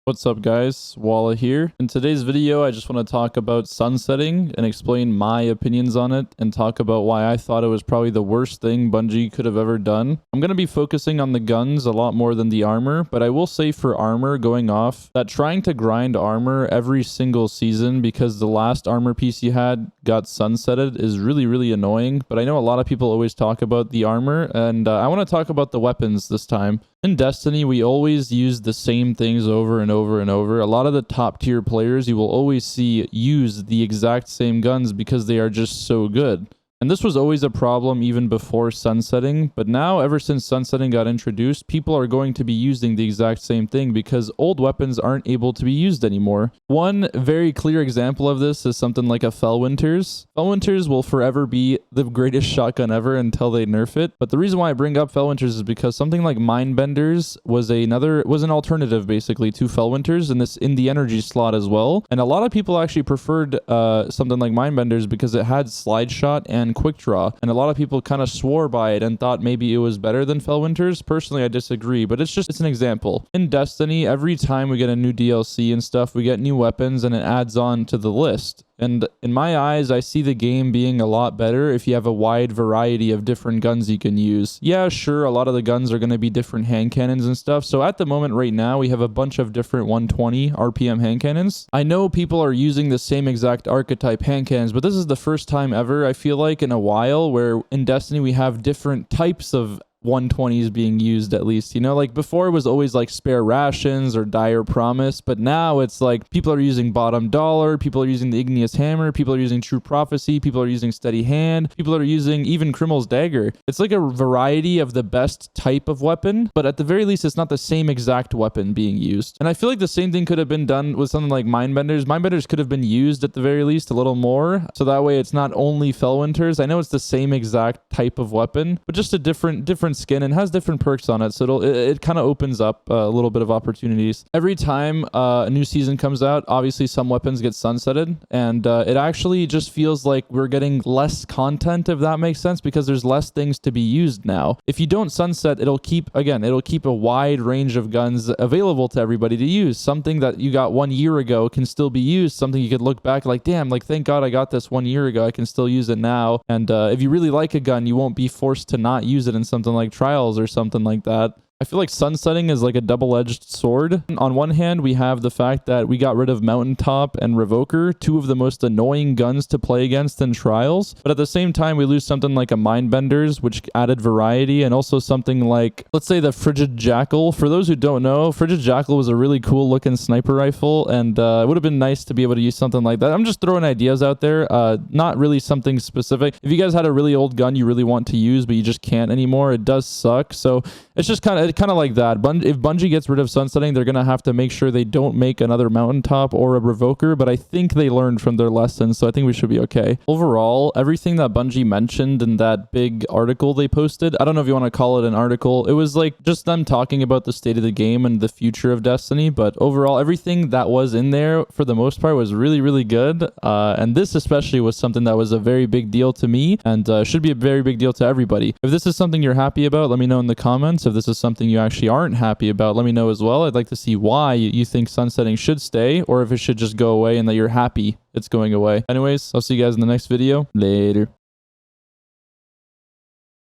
What's up guys, WALLAH here. In today's video, I just want to talk about sunsetting and explain my opinions on it and talk about why I thought it was probably the worst thing Bungie could have ever done. I'm going to be focusing on the guns a lot more than the armor, but I will say for armor going off, that trying to grind armor every single season because the last armor piece you had got sunsetted is really annoying, but I know a lot of people always talk about the armor, and I want to talk about the weapons this time. In Destiny, we always use the same things over and over and over. A lot of the top tier players you will always see use the exact same guns because they are just so good. And this was always a problem even before sunsetting, but now ever since sunsetting got introduced, people are going to be using the exact same thing because old weapons aren't able to be used anymore. One very clear example of this is something like a Felwinter's. Felwinter's will forever be the greatest shotgun ever until they nerf it, but the reason why I bring up Felwinter's is because something like Mindbenders was an alternative basically to Felwinter's in the energy slot as well, and a lot of people actually preferred something like Mindbenders because it had slide shot and quick draw, and a lot of people kind of swore by it and thought maybe it was better than Felwinter's. Personally, I disagree, but it's an example. In Destiny, every time we get a new DLC and stuff, we get new weapons and it adds on to the list. And in my eyes, I see the game being a lot better if you have a wide variety of different guns you can use. Yeah, sure, a lot of the guns are going to be different hand cannons and stuff. So at the moment right now, we have a bunch of different 120 RPM hand cannons. I know people are using the same exact archetype hand cannons, but this is the first time ever, I feel like, in a while where in Destiny we have different types of 120s being used, at least, you know, like before it was always like spare rations or dire promise, but now it's like people are using bottom dollar, people are using the igneous hammer, people are using true prophecy, people are using steady hand, people are using even criminal's dagger. It's like a variety of the best type of weapon, but at the very least it's not the same exact weapon being used. And I feel like the same thing could have been done with something like Mindbenders could have been used at the very least a little more, so that way it's not only Felwinter's. I know it's the same exact type of weapon, but just a different skin and has different perks on it, so it kind of opens up a little bit of opportunities. Every time a new season comes out, obviously some weapons get sunsetted, and it actually just feels like we're getting less content, if that makes sense, because there's less things to be used now. If you don't sunset, it'll keep a wide range of guns available to everybody to use. Something that you got 1 year ago can still be used. Something you could look back like, damn, like thank God I got this 1 year ago, I can still use it now. And if you really like a gun, you won't be forced to not use it in something like trials or something like that. I feel like sunsetting is like a double-edged sword. On one hand, we have the fact that we got rid of Mountaintop and Revoker, two of the most annoying guns to play against in trials. But at the same time, we lose something like a Mindbenders, which added variety, and also something like, let's say, the Frigid Jackal. For those who don't know, Frigid Jackal was a really cool-looking sniper rifle, and it would have been nice to be able to use something like that. I'm just throwing ideas out there, not really something specific. If you guys had a really old gun you really want to use, but you just can't anymore, it does suck. So it's just kind of like that. If Bungie gets rid of sunsetting, they're going to have to make sure they don't make another Mountaintop or a Revoker, but I think they learned from their lessons, so I think we should be okay. Overall, everything that Bungie mentioned in that big article they posted, I don't know if you want to call it an article, it was like just them talking about the state of the game and the future of Destiny, but overall, everything that was in there, for the most part, was really good, and this especially was something that was a very big deal to me, and should be a very big deal to everybody. If this is something you're happy about, let me know in the comments. If this is something you actually aren't happy about, let me know as well. I'd like to see why you think sunsetting should stay, or if it should just go away and that you're happy it's going away. Anyways, I'll see you guys in the next video. Later.